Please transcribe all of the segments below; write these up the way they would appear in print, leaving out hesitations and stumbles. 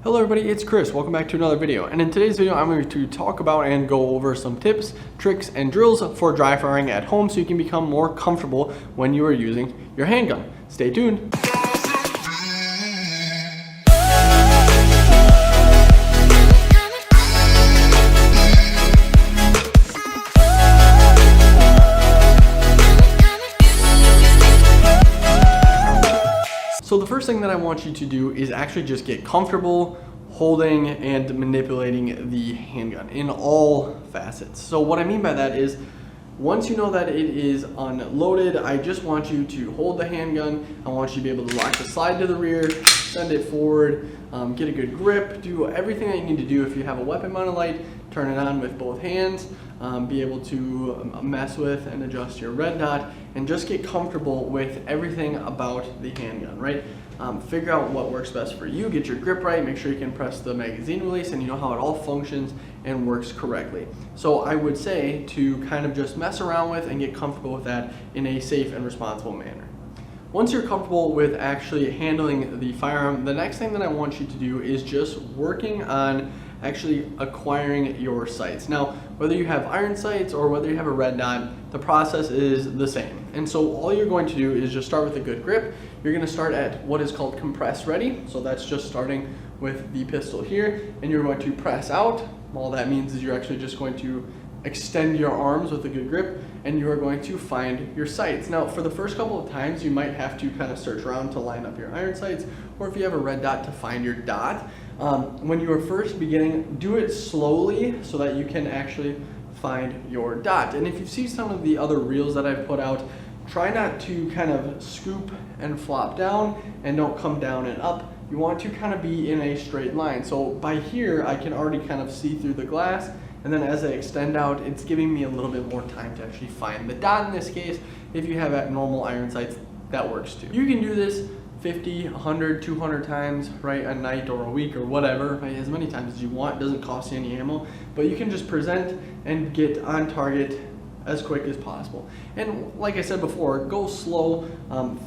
Hello everybody, it's Chris. Welcome back to another video. And in today's video, I'm going to talk about and go over some tips, tricks, and drills for dry firing at home so you can become more comfortable when you are using your handgun. Stay tuned. So the first thing that I want you to do is actually just get comfortable holding and manipulating the handgun in all facets. So what I mean by that is once you know that it is unloaded, I just want you to hold the handgun. I want you to be able to lock the slide to the rear, send it forward, get a good grip, do everything that you need to do. If you have a weapon mounted light, turn it on with both hands, be able to mess with and adjust your red dot, and just get comfortable with everything about the handgun, right? Figure out what works best for you, get your grip right, make sure you can press the magazine release and you know how it all functions and works correctly. So I would say to kind of just mess around with and get comfortable with that in a safe and responsible manner. Once you're comfortable with actually handling the firearm, the next thing that I want you to do is just working on actually acquiring your sights. Now, whether you have iron sights or whether you have a red dot, the process is the same. And so all you're going to do is just start with a good grip. You're going to start at what is called compress ready. So that's just starting with the pistol here, and you're going to press out. All that means is you're actually just going to extend your arms with a good grip, and you are going to find your sights. Now, for the first couple of times, you might have to kind of search around to line up your iron sights, or if you have a red dot, to find your dot. When you are first beginning, do it slowly so that you can actually find your dot. And if you see some of the other reels that I've put out, try not to kind of scoop and flop down and don't come down and up. You want to kind of be in a straight line. So by here, I can already kind of see through the glass, and then as I extend out, it's giving me a little bit more time to actually find the dot. In this case, if you have normal iron sights, that works too. You can do this 50, 100, 200 times, right, a night or a week or whatever, right, as many times as you want. It doesn't cost you any ammo, but you can just present and get on target as quick as possible. And like I said before, go slow,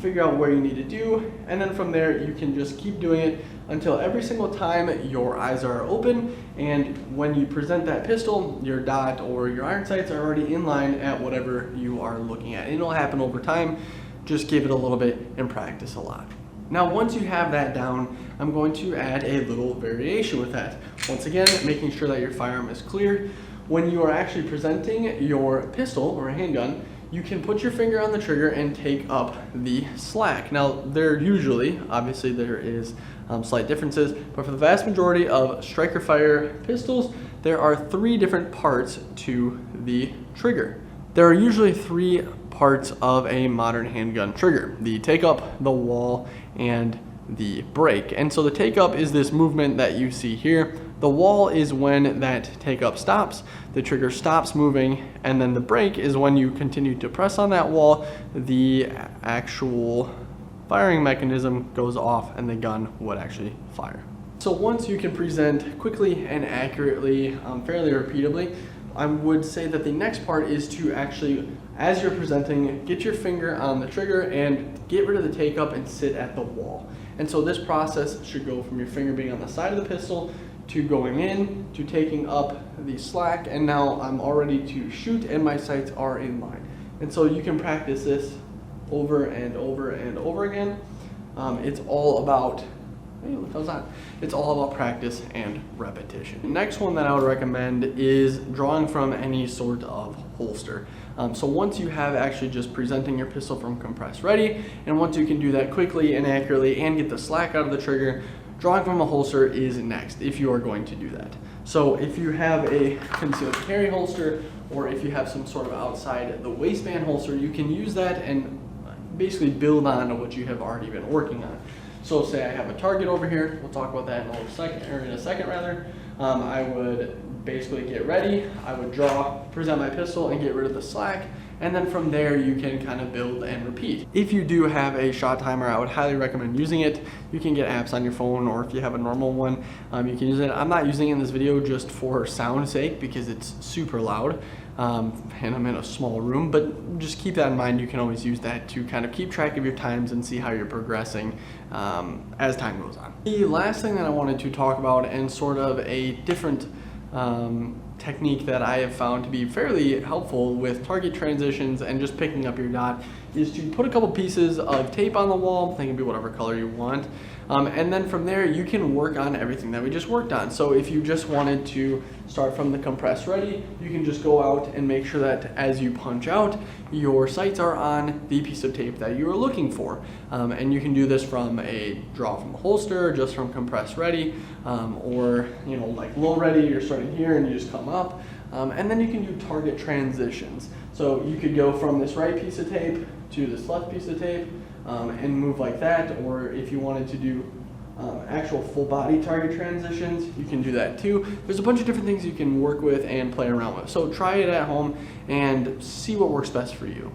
figure out where you need to do, and then from there you can just keep doing it until every single time your eyes are open, and when you present that pistol, your dot or your iron sights are already in line at whatever you are looking at. And it'll happen over time. Just give it a little bit and practice a lot. Now, once you have that down, I'm going to add a little variation with that. Once again, making sure that your firearm is cleared. When you are actually presenting your pistol or a handgun, you can put your finger on the trigger and take up the slack. Now, obviously there is slight differences, but for the vast majority of striker fire pistols, there are 3 different parts to the trigger. There are usually 3 parts of a modern handgun trigger: the take up, the wall, and the break. And so the take up is this movement that you see here. The wall is when that take up stops, the trigger stops moving, and then the break is when you continue to press on that wall, the actual firing mechanism goes off and the gun would actually fire. So once you can present quickly and accurately, fairly repeatably, I would say that the next part is to actually, as you're presenting, get your finger on the trigger and get rid of the take up and sit at the wall. And so this process should go from your finger being on the side of the pistol to going in to taking up the slack, and now I'm all ready to shoot and my sights are in line. And so you can practice this over and over and over again. It's all about practice and repetition. The next one that I would recommend is drawing from any sort of holster. So once you have actually just presenting your pistol from compress ready, and once you can do that quickly and accurately and get the slack out of the trigger, drawing from a holster is next if you are going to do that. So if you have a concealed carry holster, or if you have some sort of outside the waistband holster, you can use that and basically build on what you have already been working on. So say I have a target over here, we'll talk about that in a second. I would basically get ready, I would present my pistol and get rid of the slack, and then from there you can kind of build and repeat. If you do have a shot timer, I would highly recommend using it. You can get apps on your phone, or if you have a normal one, you can use it. I'm not using it in this video just for sound's sake because it's super loud. and I'm in a small room, but just keep that in mind. You can always use that to kind of keep track of your times and see how you're progressing as time goes on. The last thing that I wanted to talk about, and sort of a different technique that I have found to be fairly helpful with target transitions and just picking up your dot, is to put a couple pieces of tape on the wall. They can be whatever color you want. And then from there, you can work on everything that we just worked on. So if you just wanted to start from the compress ready, you can just go out and make sure that as you punch out, your sights are on the piece of tape that you are looking for. And you can do this from a draw from a holster, just from compress ready, or like low ready, you're starting here and you just come up. And then you can do target transitions. So you could go from this right piece of tape to this left piece of tape, and move like that. Or if you wanted to do actual full body target transitions, you can do that too. There's a bunch of different things you can work with and play around with. So try it at home and see what works best for you.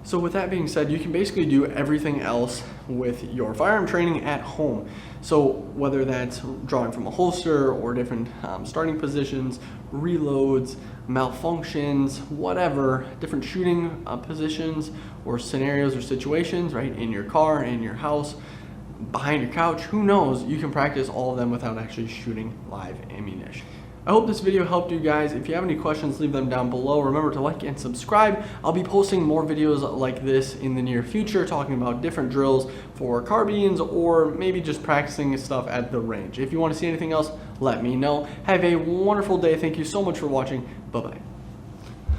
So with that being said, you can basically do everything else with your firearm training at home. So whether that's drawing from a holster or different starting positions, reloads, malfunctions, whatever, different shooting positions or scenarios or situations, right, in your car, in your house, behind your couch, who knows, you can practice all of them without actually shooting live ammunition. I hope this video helped you guys. If you have any questions, leave them down below. Remember to like and subscribe. I'll be posting more videos like this in the near future, talking about different drills for carbines or maybe just practicing stuff at the range. If you want to see anything else, let me know. Have a wonderful day. Thank you so much for watching. Bye-bye.